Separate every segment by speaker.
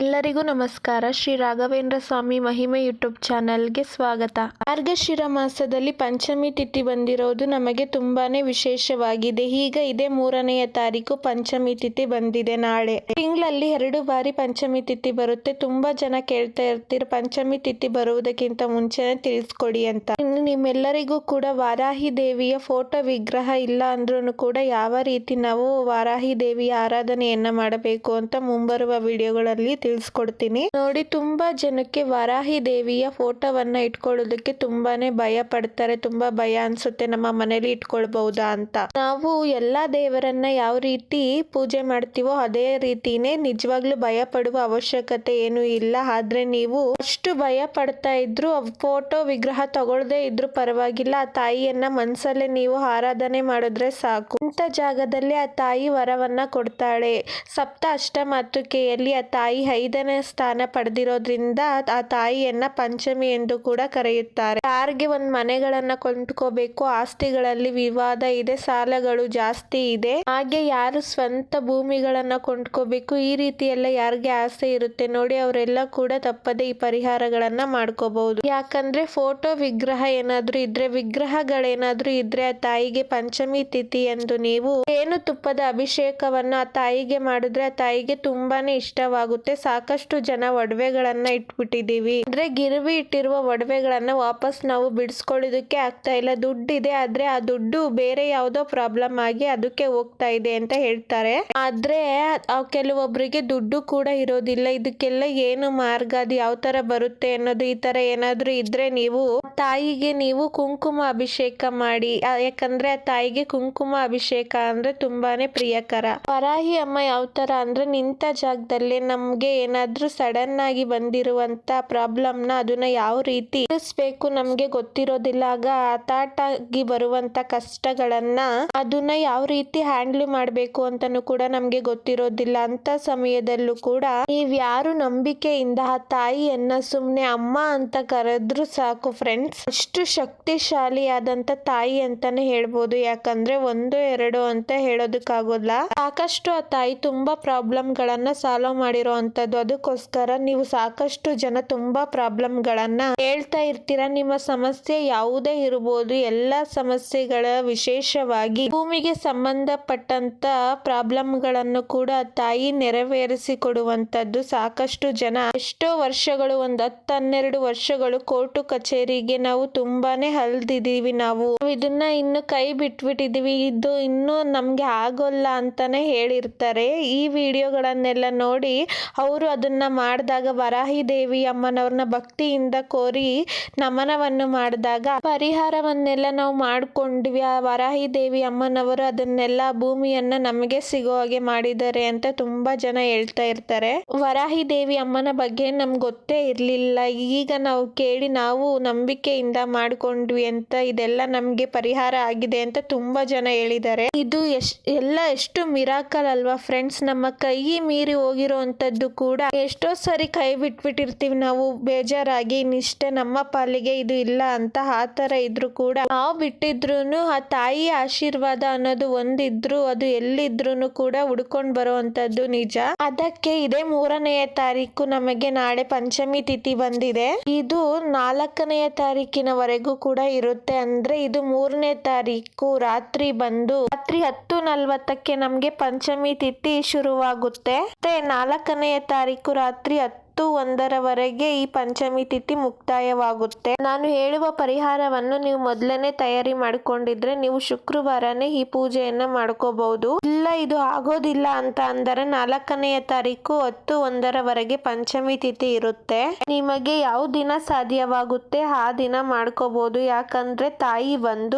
Speaker 1: ಎಲ್ಲರಿಗೂ ನಮಸ್ಕಾರ. ಶ್ರೀ ರಾಘವೇಂದ್ರ ಸ್ವಾಮಿ ಮಹಿಮೆ ಯೂಟ್ಯೂಬ್ ಚಾನಲ್ಗೆ ಸ್ವಾಗತ. ಮಾರ್ಗಶಿರ ಮಾಸದಲ್ಲಿ ಪಂಚಮಿ ತಿಥಿ ಬಂದಿರೋದು ನಮಗೆ ತುಂಬಾನೇ ವಿಶೇಷವಾಗಿದೆ. ಈಗ ಇದೇ 3ನೇ ತಾರೀಕು ಪಂಚಮಿ ತಿಥಿ ಬಂದಿದೆ. ನಾಳೆ ತಿಂಗಳಲ್ಲಿ 2 ಬಾರಿ ಪಂಚಮಿ ತಿಥಿ ಬರುತ್ತೆ. ತುಂಬಾ ಜನ ಕೇಳ್ತಾ ಇರ್ತೀರ ಪಂಚಮಿ ತಿಥಿ ಬರುವುದಕ್ಕಿಂತ ಮುಂಚೆನೆ ತಿಳಿಸ್ಕೊಡಿ ಅಂತ. ಇನ್ನು ನಿಮ್ಮೆಲ್ಲರಿಗೂ ಕೂಡ ವಾರಾಹಿ ದೇವಿಯ ಫೋಟೋ ವಿಗ್ರಹ ಇಲ್ಲ ಅಂದ್ರೂ ಕೂಡ ಯಾವ ರೀತಿ ನಾವು ವಾರಾಹಿ ದೇವಿಯ ಆರಾಧನೆಯನ್ನ ಮಾಡಬೇಕು ಅಂತ ಮುಂಬರುವ ವಿಡಿಯೋಗಳಲ್ಲಿ ತಿಳಿಸ್ಕೊಡ್ತೀನಿ ನೋಡಿ. ತುಂಬಾ ಜನಕ್ಕೆ ವಾರಾಹಿ ದೇವಿಯ ಫೋಟೋವನ್ನ ಇಟ್ಕೊಳ್ಳೋದಕ್ಕೆ ತುಂಬಾನೇ ಭಯ ಪಡ್ತಾರೆ. ತುಂಬಾ ಭಯ ಅನ್ಸುತ್ತೆ, ನಮ್ಮ ಮನೇಲಿ ಇಟ್ಕೊಳ್ಬಹುದಾ ಅಂತ. ನಾವು ಎಲ್ಲಾ ದೇವರನ್ನ ಯಾವ ರೀತಿ ಪೂಜೆ ಮಾಡ್ತೀವೋ ಅದೇ ರೀತಿನೇ, ನಿಜವಾಗ್ಲೂ ಭಯ ಪಡುವ ಅವಶ್ಯಕತೆ ಏನು ಇಲ್ಲ. ಆದ್ರೆ ನೀವು ಅಷ್ಟು ಭಯ ಪಡ್ತಾ ಇದ್ರು ಫೋಟೋ ವಿಗ್ರಹ ತಗೊಳ್ದೇ ಇದ್ರು ಪರವಾಗಿಲ್ಲ, ಆ ತಾಯಿಯನ್ನ ಮನ್ಸಲ್ಲೇ ನೀವು ಆರಾಧನೆ ಮಾಡಿದ್ರೆ ಸಾಕು. ಇಂಥ ಜಾಗದಲ್ಲಿ ಆ ತಾಯಿ ವರವನ್ನ ಕೊಡ್ತಾಳೆ. ಸಪ್ತ ಅಷ್ಟಮಾತೃಕೆಯಲ್ಲಿ ಆ ತಾಯಿ 5ನೇ ಸ್ಥಾನ ಪಡೆದಿರೋದ್ರಿಂದ ಆ ತಾಯಿಯನ್ನ ಪಂಚಮಿ ಎಂದು ಕೂಡ ಕರೆಯುತ್ತಾರೆ. ಯಾರಿಗೆ ಒಂದ್ ಮನೆಗಳನ್ನ ಕೊಂಡ್ಕೋಬೇಕು, ಆಸ್ತಿಗಳಲ್ಲಿ ವಿವಾದ ಇದೆ, ಸಾಲಗಳು ಜಾಸ್ತಿ ಇದೆ, ಹಾಗೆ ಯಾರು ಸ್ವಂತ ಭೂಮಿಗಳನ್ನ ಕೊಂಡ್ಕೋಬೇಕು, ಈ ರೀತಿ ಎಲ್ಲ ಯಾರಿಗೆ ಆಸೆ ಇರುತ್ತೆ ನೋಡಿ, ಅವರೆಲ್ಲ ಕೂಡ ತಪ್ಪದೆ ಈ ಪರಿಹಾರಗಳನ್ನ ಮಾಡ್ಕೋಬಹುದು. ಯಾಕಂದ್ರೆ ಫೋಟೋ ವಿಗ್ರಹ ಏನಾದ್ರೂ ಇದ್ರೆ, ವಿಗ್ರಹಗಳೇನಾದ್ರೂ ಇದ್ರೆ ಆ ತಾಯಿಗೆ ಪಂಚಮಿ ತಿಥಿ ಎಂದು ನೀವು ಏನು ತುಪ್ಪದ ಅಭಿಷೇಕವನ್ನ ಆ ತಾಯಿಗೆ ಮಾಡಿದ್ರೆ ಆ ತಾಯಿಗೆ ತುಂಬಾನೇ ಇಷ್ಟವಾಗುತ್ತೆ. ಸಾಕಷ್ಟು ಜನ ಒಡವೆಗಳನ್ನ ಇಟ್ಬಿಟ್ಟಿದೀವಿ, ಅಂದ್ರೆ ಗಿರ್ವಿ ಇಟ್ಟಿರುವ ಒಡವೆಗಳನ್ನ ವಾಪಸ್ ನಾವು ಬಿಡಿಸ್ಕೊಳ್ಳೋದಕ್ಕೆ ಆಗ್ತಾ ಇಲ್ಲ. ದುಡ್ಡಿದೆ, ಆದ್ರೆ ಆ ದುಡ್ಡು ಬೇರೆ ಯಾವ್ದೋ ಪ್ರಾಬ್ಲಮ್ ಆಗಿ ಅದಕ್ಕೆ ಹೋಗ್ತಾ ಇದೆ ಅಂತ ಹೇಳ್ತಾರೆ. ಆದ್ರೆ ಕೆಲವೊಬ್ಬರಿಗೆ ದುಡ್ಡು ಕೂಡ ಇರೋದಿಲ್ಲ. ಇದಕ್ಕೆಲ್ಲ ಏನು ಮಾರ್ಗ, ಅದು ಯಾವ ತರ ಬರುತ್ತೆ ಅನ್ನೋದು, ಈ ತರ ಏನಾದ್ರೂ ಇದ್ರೆ ನೀವು ತಾಯಿಗೆ ನೀವು ಕುಂಕುಮ ಅಭಿಷೇಕ ಮಾಡಿ. ಯಾಕಂದ್ರೆ ಆ ತಾಯಿಗೆ ಕುಂಕುಮ ಅಭಿಷೇಕ ಅಂದ್ರೆ ತುಂಬಾನೇ ಪ್ರಿಯಕರ. ವರಾಹಿ ಅಮ್ಮ ಯಾವ ತರ ಅಂದ್ರೆ, ನಿಂತ ಜಾಗದಲ್ಲೇ ನಮ್ಗೆ ಏನಾದ್ರೂ ಸಡನ್ ಆಗಿ ಬಂದಿರುವಂತ ಪ್ರಾಬ್ಲಮ್ ನ ಅದನ್ನ ಯಾವ ರೀತಿ ತಿಳಿಸ್ಬೇಕು ನಮ್ಗೆ ಗೊತ್ತಿರೋದಿಲ್ಲ. ಆಗ ಹಠಾತ್ತಾಗಿ ಬರುವಂತ ಕಷ್ಟಗಳನ್ನ ಅದನ್ನ ಯಾವ ರೀತಿ ಹ್ಯಾಂಡಲ್ ಮಾಡ್ಬೇಕು ಅಂತಾನು ಕೂಡ ನಮ್ಗೆ ಗೊತ್ತಿರೋದಿಲ್ಲ. ಅಂತ ಸಮಯದಲ್ಲೂ ಕೂಡ ನೀವ್ ಯಾರು ನಂಬಿಕೆಯಿಂದ ಆ ತಾಯಿಯನ್ನ ಸುಮ್ನೆ ಅಮ್ಮ ಅಂತ ಕರೆದ್ರು ಸಾಕು ಫ್ರೆಂಡ್ಸ್, ಅಷ್ಟು ಶಕ್ತಿಶಾಲಿಯಾದಂತ ತಾಯಿ ಅಂತಾನೆ ಹೇಳ್ಬೋದು. ಯಾಕಂದ್ರೆ 1, 2 ಅಂತ ಹೇಳೋದಕ್ಕಾಗೋಲ್ಲ, ಸಾಕಷ್ಟು ಆ ತಾಯಿ ತುಂಬಾ ಪ್ರಾಬ್ಲಮ್ ಗಳನ್ನ ಸಾಲ್ವ್ ಮಾಡಿರೋ ಅಂತದ್ದು. ಅದಕ್ಕೋಸ್ಕರ ನೀವು ಸಾಕಷ್ಟು ಜನ ತುಂಬಾ ಪ್ರಾಬ್ಲಮ್ ಗಳನ್ನ ಹೇಳ್ತಾ ಇರ್ತೀರಾ. ನಿಮ್ಮ ಸಮಸ್ಯೆ ಯಾವುದೇ ಇರಬಹುದು, ಎಲ್ಲಾ ಸಮಸ್ಯೆಗಳ ವಿಶೇಷವಾಗಿ ಭೂಮಿಗೆ ಸಂಬಂಧಪಟ್ಟಂತ ಪ್ರಾಬ್ಲಮ್ ಗಳನ್ನು ಕೂಡ ತಾಯಿ ನೆರವೇರಿಸಿ ಕೊಡುವಂತದ್ದು. ಸಾಕಷ್ಟು ಜನ ಎಷ್ಟೋ ವರ್ಷಗಳು, 10-12 ವರ್ಷಗಳು ಕೋರ್ಟು ಕಚೇರಿಗೆ ನಾವು ತುಂಬಾನೇ ಹಲ್ದಿದೀವಿ. ನಾವು ಇದನ್ನ ಇನ್ನು ಕೈ ಬಿಟ್ಬಿಟ್ಟಿದೀವಿ, ಇದು ಇನ್ನು ನಮ್ಗೆ ಆಗೋಲ್ಲ ಅಂತಾನೆ ಹೇಳಿರ್ತಾರೆ. ಈ ವಿಡಿಯೋಗಳನ್ನೆಲ್ಲ ನೋಡಿ ಅವರು ಅದನ್ನ ಮಾಡಿದಾಗ, ವರಾಹಿ ದೇವಿ ಅಮ್ಮನವ್ರನ್ನ ಭಕ್ತಿಯಿಂದ ಕೋರಿ ನಮನವನ್ನು ಮಾಡಿದಾಗ ಪರಿಹಾರವನ್ನೆಲ್ಲ ನಾವು ಮಾಡ್ಕೊಂಡ್ವಿ. ಆ ವರಾಹಿ ದೇವಿ ಅಮ್ಮನವರು ಅದನ್ನೆಲ್ಲ ಭೂಮಿಯನ್ನ ನಮಗೆ ಸಿಗೋ ಹಾಗೆ ಮಾಡಿದ್ದಾರೆ ಅಂತ ತುಂಬಾ ಜನ ಹೇಳ್ತಾ ಇರ್ತಾರೆ. ವರಾಹಿ ದೇವಿ ಅಮ್ಮನ ಬಗ್ಗೆ ನಮ್ಗೆ ಗೊತ್ತೇ ಇರ್ಲಿಲ್ಲ, ಈಗ ನಾವು ಕೇಳಿ ನಾವು ನಂಬಿಕೆಯಿಂದ ಮಾಡ್ಕೊಂಡ್ವಿ ಅಂತ, ಇದೆಲ್ಲ ನಮ್ಗೆ ಪರಿಹಾರ ಆಗಿದೆ ಅಂತ ತುಂಬಾ ಜನ ಹೇಳಿದ್ದಾರೆ. ಇದು ಎಷ್ಟು ಮಿರಾಕಲ್ ಅಲ್ವಾ ಫ್ರೆಂಡ್ಸ್. ನಮ್ಮ ಕೈ ಮೀರಿ ಹೋಗಿರೋಂಥದ್ದು ಕೂಡ ಎಷ್ಟೋ ಸರಿ ಕೈ ಬಿಟ್ಬಿಟ್ಟಿರ್ತೀವಿ ನಾವು ಬೇಜಾರಾಗಿ, ಇನ್ನಿಷ್ಟೇ ನಮ್ಮ ಪಾಲಿಗೆ ಇದು ಇಲ್ಲ ಅಂತ. ಆ ತರ ಇದ್ರು ಕೂಡ ನಾವು ಬಿಟ್ಟಿದ್ರು ಆ ತಾಯಿ ಆಶೀರ್ವಾದ ಅನ್ನೋದು ಒಂದಿದ್ರು ಅದು ಎಲ್ಲಿದ್ರು ಕೂಡ ಹುಡ್ಕೊಂಡ್ ಬರುವಂತದ್ದು ನಿಜ. ಅದಕ್ಕೆ ಇದೇ 3ನೇ ತಾರೀಕು ನಮಗೆ ನಾಳೆ ಪಂಚಮಿ ತಿಥಿ ಬಂದಿದೆ. ಇದು 4ನೇ ತಾರೀಕಿನವರೆಗೂ ಕೂಡ ಇರುತ್ತೆ. ಅಂದ್ರೆ ಇದು 3ನೇ ತಾರೀಕು ರಾತ್ರಿ ಬಂದು ರಾತ್ರಿ 10:40ಕ್ಕೆ ನಮ್ಗೆ ಪಂಚಮಿ ತಿಥಿ ಶುರುವಾಗುತ್ತೆ. ಮತ್ತೆ 4ನೇ ತಾರೀಕು ರಾತ್ರಿ 10:01 ಈ ಪಂಚಮಿ ತಿಥಿ ಮುಕ್ತಾಯವಾಗುತ್ತೆ. ನಾನು ಹೇಳುವ ಪರಿಹಾರವನ್ನು ನೀವು ಮೊದಲನೇ ತಯಾರಿ ಮಾಡ್ಕೊಂಡಿದ್ರೆ ನೀವು ಶುಕ್ರವಾರನೇ ಈ ಪೂಜೆಯನ್ನ ಮಾಡ್ಕೋಬಹುದು. ಇಲ್ಲ ಇದು ಆಗೋದಿಲ್ಲ ಅಂತ ಅಂದರೆ 4ನೇ ತಾರೀಕು 10:01 ಪಂಚಮಿ ತಿಥಿ ಇರುತ್ತೆ. ನಿಮಗೆ ಯಾವ ದಿನ ಸಾಧ್ಯವಾಗುತ್ತೆ ಆ ದಿನ ಮಾಡ್ಕೋಬಹುದು. ಯಾಕಂದ್ರೆ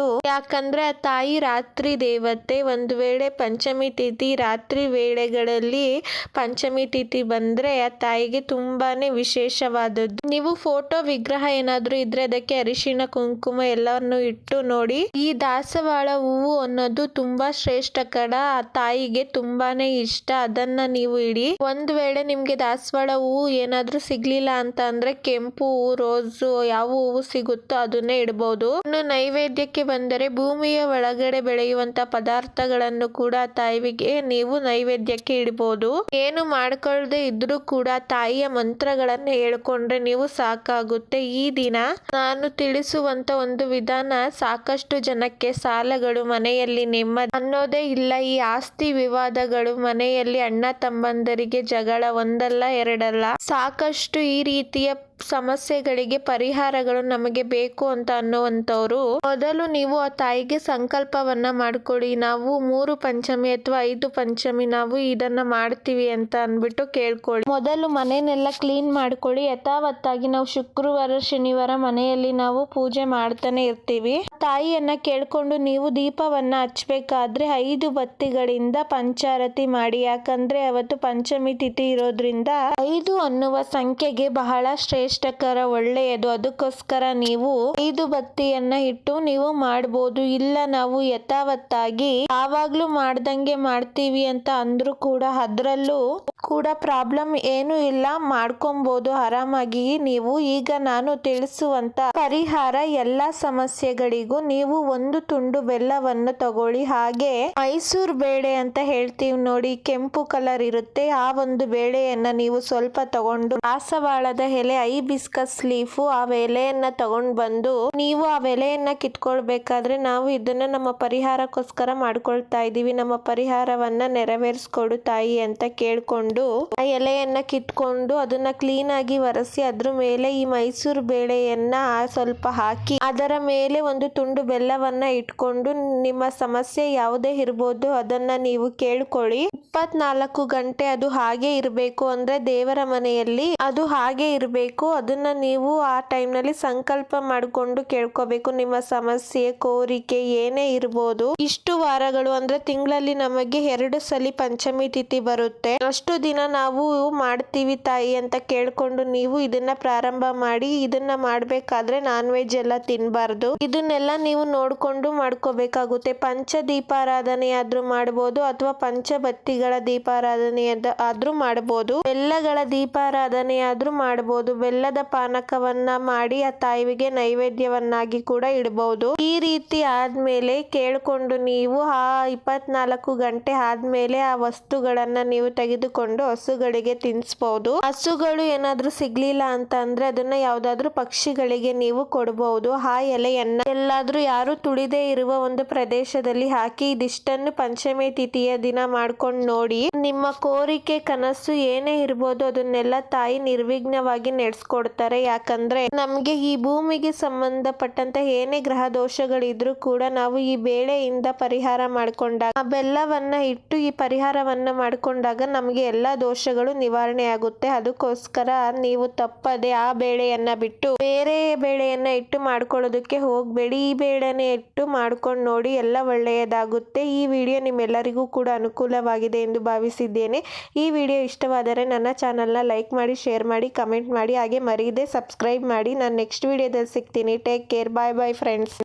Speaker 1: ಆ ತಾಯಿ ರಾತ್ರಿ ದೇವತೆ. ಒಂದು ವೇಳೆ ಪಂಚಮಿ ತಿಥಿ ರಾತ್ರಿ ವೇಳೆಗಳಲ್ಲಿ ಪಂಚಮಿ ತಿಥಿ ಬಂದ್ರೆ ಆ ತಾಯಿಗೆ ತುಂಬಾ ತುಂಬಾನೇ ವಿಶೇಷವಾದದ್ದು. ನೀವು ಫೋಟೋ ವಿಗ್ರಹ ಏನಾದ್ರೂ ಇದ್ರೆ ಅದಕ್ಕೆ ಅರಿಶಿಣ ಕುಂಕುಮ ಎಲ್ಲವನ್ನು ಇಟ್ಟು ನೋಡಿ. ಈ ದಾಸವಾಳ ಹೂವು ಅನ್ನೋದು ತುಂಬಾ ಶ್ರೇಷ್ಠಕರ, ಆ ತಾಯಿಗೆ ತುಂಬಾನೇ ಇಷ್ಟ. ಅದನ್ನ ನೀವು ಇಡಿ. ಒಂದ್ ವೇಳೆ ನಿಮ್ಗೆ ದಾಸವಾಳ ಹೂವು ಏನಾದ್ರೂ ಸಿಗ್ಲಿಲ್ಲ ಅಂತ ಅಂದ್ರೆ ಕೆಂಪು ಹೂವು, ರೋಸು ಯಾವ ಹೂವು ಸಿಗುತ್ತೋ ಅದನ್ನೇ ಇಡಬಹುದು. ಇನ್ನು ನೈವೇದ್ಯಕ್ಕೆ ಬಂದರೆ ಭೂಮಿಯ ಒಳಗಡೆ ಬೆಳೆಯುವಂತ ಪದಾರ್ಥಗಳನ್ನು ಕೂಡ ತಾಯಿಗೆ ನೀವು ನೈವೇದ್ಯಕ್ಕೆ ಇಡಬಹುದು. ಏನು ಮಾಡ್ಕೊಳ್ದೆ ಇದ್ರೂ ಕೂಡ ತಾಯಿಯ ಮಂತ್ರಗಳನ್ನ ಹೇಳ್ಕೊಂಡ್ರೆ ನೀವು ಸಾಕಾಗುತ್ತೆ. ಈ ದಿನ ನಾನು ತಿಳಿಸುವಂತ ಒಂದು ವಿಧಾನ ಸಾಕಷ್ಟು ಜನಕ್ಕೆ ಸಾಲಗಳು, ಮನೆಯಲ್ಲಿ ನೆಮ್ಮದಿ ಅನ್ನೋದೇ ಇಲ್ಲ. ಈ ಆಸ್ತಿ ವಿವಾದಗಳು, ಮನೆಯಲ್ಲಿ ಅಣ್ಣ ತಮ್ಮಂದರಿಗೆ ಜಗಳ ಒಂದಲ್ಲ ಎರಡಲ್ಲ, ಸಾಕಷ್ಟು ಈ ರೀತಿಯ ಸಮಸ್ಯೆಗಳಿಗೆ ಪರಿಹಾರಗಳು ನಮಗೆ ಬೇಕು ಅಂತ ಅನ್ನುವಂಥವ್ರು ಮೊದಲು ನೀವು ಆ ತಾಯಿಗೆ ಸಂಕಲ್ಪವನ್ನ ಮಾಡ್ಕೊಳ್ಳಿ. ನಾವು 3 ಪಂಚಮಿ ಅಥವಾ 5 ಪಂಚಮಿ ನಾವು ಇದನ್ನ ಮಾಡ್ತೀವಿ ಅಂತ ಅಂದ್ಬಿಟ್ಟು ಕೇಳ್ಕೊಳ್ಳಿ. ಮೊದಲು ಮನೆನೆಲ್ಲ ಕ್ಲೀನ್ ಮಾಡ್ಕೊಳ್ಳಿ. ಯಥಾವತ್ತಾಗಿ ನಾವು ಶುಕ್ರವಾರ ಶನಿವಾರ ಮನೆಯಲ್ಲಿ ನಾವು ಪೂಜೆ ಮಾಡ್ತಾನೆ ಇರ್ತೀವಿ. ತಾಯಿಯನ್ನ ಕೇಳ್ಕೊಂಡು ನೀವು ದೀಪವನ್ನ ಹಚ್ಬೇಕಾದ್ರೆ 5 ಬತ್ತಿಗಳಿಂದ ಪಂಚಾರತಿ ಮಾಡಿ. ಯಾಕಂದ್ರೆ ಅವತ್ತು ಪಂಚಮಿ ತಿಥಿ ಇರೋದ್ರಿಂದ 5 ಅನ್ನುವ ಸಂಖ್ಯೆಗೆ ಬಹಳ ಶ್ರೇಷ್ಠಕರ, ಒಳ್ಳೆಯದು. ಅದಕ್ಕೋಸ್ಕರ ನೀವು 5 ಬತ್ತಿಯನ್ನ ಇಟ್ಟು ನೀವು ಮಾಡ್ಬೋದು. ಇಲ್ಲ ನಾವು ಯಥಾವತ್ತಾಗಿ ಯಾವಾಗ್ಲೂ ಮಾಡ್ದಂಗೆ ಮಾಡ್ತೀವಿ ಅಂತ ಅಂದ್ರೂ ಕೂಡ ಅದ್ರಲ್ಲೂ ಕೂಡ ಪ್ರಾಬ್ಲಮ್ ಏನು ಇಲ್ಲ, ಮಾಡ್ಕೊಬಹುದು ಆರಾಮಾಗಿ ನೀವು. ಈಗ ನಾನು ತಿಳಿಸುವಂತ ಪರಿಹಾರ ಎಲ್ಲಾ ಸಮಸ್ಯೆಗಳಿಗೂ ನೀವು 1 ತುಂಡು ಬೆಲ್ಲವನ್ನು ತಗೊಳ್ಳಿ. ಹಾಗೆ ಮೈಸೂರು ಬೇಳೆ ಅಂತ ಹೇಳ್ತೀವಿ ನೋಡಿ, ಕೆಂಪು ಕಲರ್ ಇರುತ್ತೆ, ಆ ಒಂದು ಬೇಳೆಯನ್ನ ನೀವು ಸ್ವಲ್ಪ ತಗೊಂಡು ದಾಸವಾಳದ ಎಲೆ, ಹೈಬಿಸ್ಕಸ್ ಲೀಫು, ಆ ಎಲೆಯನ್ನ ತಗೊಂಡ್ ಬಂದು ನೀವು ಆ ಎಲೆಯನ್ನ ಕಿತ್ಕೊಳ್ಬೇಕಾದ್ರೆ ನಾವು ಇದನ್ನ ನಮ್ಮ ಪರಿಹಾರಕ್ಕೋಸ್ಕರ ಮಾಡ್ಕೊಳ್ತಾ ಇದೀವಿ, ನಮ್ಮ ಪರಿಹಾರವನ್ನ ನೆರವೇರಿಸ್ಕೊಡು ತಾಯಿ ಅಂತ ಕೇಳ್ಕೊಂಡು ಆ ಎಲೆಯನ್ನ ಕಿತ್ಕೊಂಡು ಅದನ್ನ ಕ್ಲೀನ್ ಆಗಿ ಒರೆಸಿ ಅದ್ರ ಮೇಲೆ ಈ ಮೈಸೂರು ಬೇಳೆಯನ್ನ ಸ್ವಲ್ಪ ಹಾಕಿ ಅದರ ಮೇಲೆ 1 ತುಂಡು ಬೆಲ್ಲವನ್ನ ಇಟ್ಕೊಂಡು ನಿಮ್ಮ ಸಮಸ್ಯೆ ಯಾವುದೇ ಇರ್ಬೋದು ಅದನ್ನ ನೀವು ಕೇಳ್ಕೊಳ್ಳಿ. 24 ಗಂಟೆ ಅದು ಹಾಗೆ ಇರಬೇಕು. ಅಂದ್ರೆ ದೇವರ ಮನೆಯಲ್ಲಿ ಅದು ಹಾಗೆ ಇರಬೇಕು. ಅದನ್ನ ನೀವು ಆ ಟೈಮ್ ನಲ್ಲಿ ಸಂಕಲ್ಪ ಮಾಡ್ಕೊಂಡು ಕೇಳ್ಕೋಬೇಕು. ನಿಮ್ಮ ಸಮಸ್ಯೆ, ಕೋರಿಕೆ ಏನೇ ಇರ್ಬೋದು. ಇಷ್ಟು ವಾರಗಳು ಅಂದ್ರೆ ತಿಂಗಳಲ್ಲಿ ನಮಗೆ 2 ಸಲ ಪಂಚಮಿ ತಿಥಿ ಬರುತ್ತೆ, ಅಷ್ಟು ದಿನ ನಾವು ಮಾಡ್ತೀವಿ ತಾಯಿ ಅಂತ ಕೇಳ್ಕೊಂಡು ನೀವು ಇದನ್ನ ಪ್ರಾರಂಭ ಮಾಡಿ. ಇದನ್ನ ಮಾಡ್ಬೇಕಾದ್ರೆ ನಾನ್ ವೆಜ್ ಎಲ್ಲ ತಿನ್ಬಾರ್ದು. ಇದನ್ನೆಲ್ಲ ನೀವು ನೋಡ್ಕೊಂಡು ಮಾಡ್ಕೋಬೇಕಾಗುತ್ತೆ. ಪಂಚ ದೀಪಾರಾಧನೆ ಆದ್ರೂ ಮಾಡ್ಬೋದು ಅಥವಾ ಪಂಚಬತ್ತಿಗಳ ದೀಪಾರಾಧನೆ ಆದ್ರೂ ಮಾಡ್ಬೋದು, ಬೆಲ್ಲಗಳ ದೀಪಾರಾಧನೆ ಆದ್ರೂ ಮಾಡ್ಬೋದು. ಬೆಲ್ಲದ ಪಾನಕವನ್ನ ಮಾಡಿ ಆ ತಾಯಿಗೆ ನೈವೇದ್ಯವನ್ನಾಗಿ ಕೂಡ ಇಡಬಹುದು. ಈ ರೀತಿ ಆದ್ಮೇಲೆ ಕೇಳ್ಕೊಂಡು ನೀವು ಆ 24 ಗಂಟೆ ಆದ್ಮೇಲೆ ಆ ವಸ್ತುಗಳನ್ನ ನೀವು ತೆಗೆದುಕೊಂಡು ಹಸುಗಳಿಗೆ ತಿನ್ನಿಸಬಹುದು. ಹಸುಗಳು ಏನಾದ್ರೂ ಸಿಗ್ಲಿಲ್ಲ ಅಂತ ಅಂದ್ರೆ ಅದನ್ನ ಯಾವ್ದಾದ್ರು ಪಕ್ಷಿಗಳಿಗೆ ನೀವು ಕೊಡಬಹುದು. ಆ ಎಲೆಯನ್ನ ಎಲ್ಲಾದ್ರೂ ಯಾರು ತುಳಿದೇ ಇರುವ ಒಂದು ಪ್ರದೇಶದಲ್ಲಿ ಹಾಕಿ ಇದಿಷ್ಟನ್ನು ಪಂಚಮಿ ತಿಥಿಯ ದಿನ ಮಾಡ್ಕೊಂಡು ನೋಡಿ. ನಿಮ್ಮ ಕೋರಿಕೆ, ಕನಸು ಏನೇ ಇರ್ಬೋದು ಅದನ್ನೆಲ್ಲ ತಾಯಿ ನಿರ್ವಿಘ್ನವಾಗಿ ನಡೆಸ್ಕೊಡ್ತಾರೆ. ಯಾಕಂದ್ರೆ ನಮ್ಗೆ ಈ ಭೂಮಿಗೆ ಸಂಬಂಧಪಟ್ಟಂತ ಏನೇ ಗ್ರಹ ದೋಷಗಳಿದ್ರು ಕೂಡ ನಾವು ಈ ಬೇಳೆಯಿಂದ ಪರಿಹಾರ ಮಾಡ್ಕೊಂಡಾಗ, ಆ ಬೆಲ್ಲವನ್ನ ಇಟ್ಟು ಈ ಪರಿಹಾರವನ್ನ ಮಾಡ್ಕೊಂಡಾಗ ನಮ್ಗೆ ಎಲ್ಲಾ ದೋಷಗಳು ನಿವಾರಣೆ ಆಗುತ್ತೆ. ಅದಕ್ಕೋಸ್ಕರ ನೀವು ತಪ್ಪದೆ ಆ ಬೇಳೆಯನ್ನ ಬಿಟ್ಟು ಬೇರೆ ಬೇಳೆಯನ್ನ ಇಟ್ಟು ಮಾಡ್ಕೊಳ್ಳೋದಕ್ಕೆ ಹೋಗ್ಬೇಡಿ. ಈ ಬೇಳೆನೆ ಇಟ್ಟು ಮಾಡ್ಕೊಂಡು ನೋಡಿ, ಎಲ್ಲ ಒಳ್ಳೆಯದಾಗುತ್ತೆ. ಈ ವಿಡಿಯೋ ನಿಮ್ಮೆಲ್ಲರಿಗೂ ಕೂಡ ಅನುಕೂಲವಾಗಿದೆ ಎಂದು ಭಾವಿಸಿದ್ದೇನೆ. ಈ ವಿಡಿಯೋ ಇಷ್ಟವಾದರೆ ನನ್ನ ಚಾನಲ್ನ ಲೈಕ್ ಮಾಡಿ, ಶೇರ್ ಮಾಡಿ, ಕಮೆಂಟ್ ಮಾಡಿ, ಹಾಗೆ ಮರೀದೆ ಸಬ್ಸ್ಕ್ರೈಬ್ ಮಾಡಿ. ನಾನು ನೆಕ್ಸ್ಟ್ ವಿಡಿಯೋದಲ್ಲಿ ಸಿಗ್ತೀನಿ. Take care. Bye bye friends.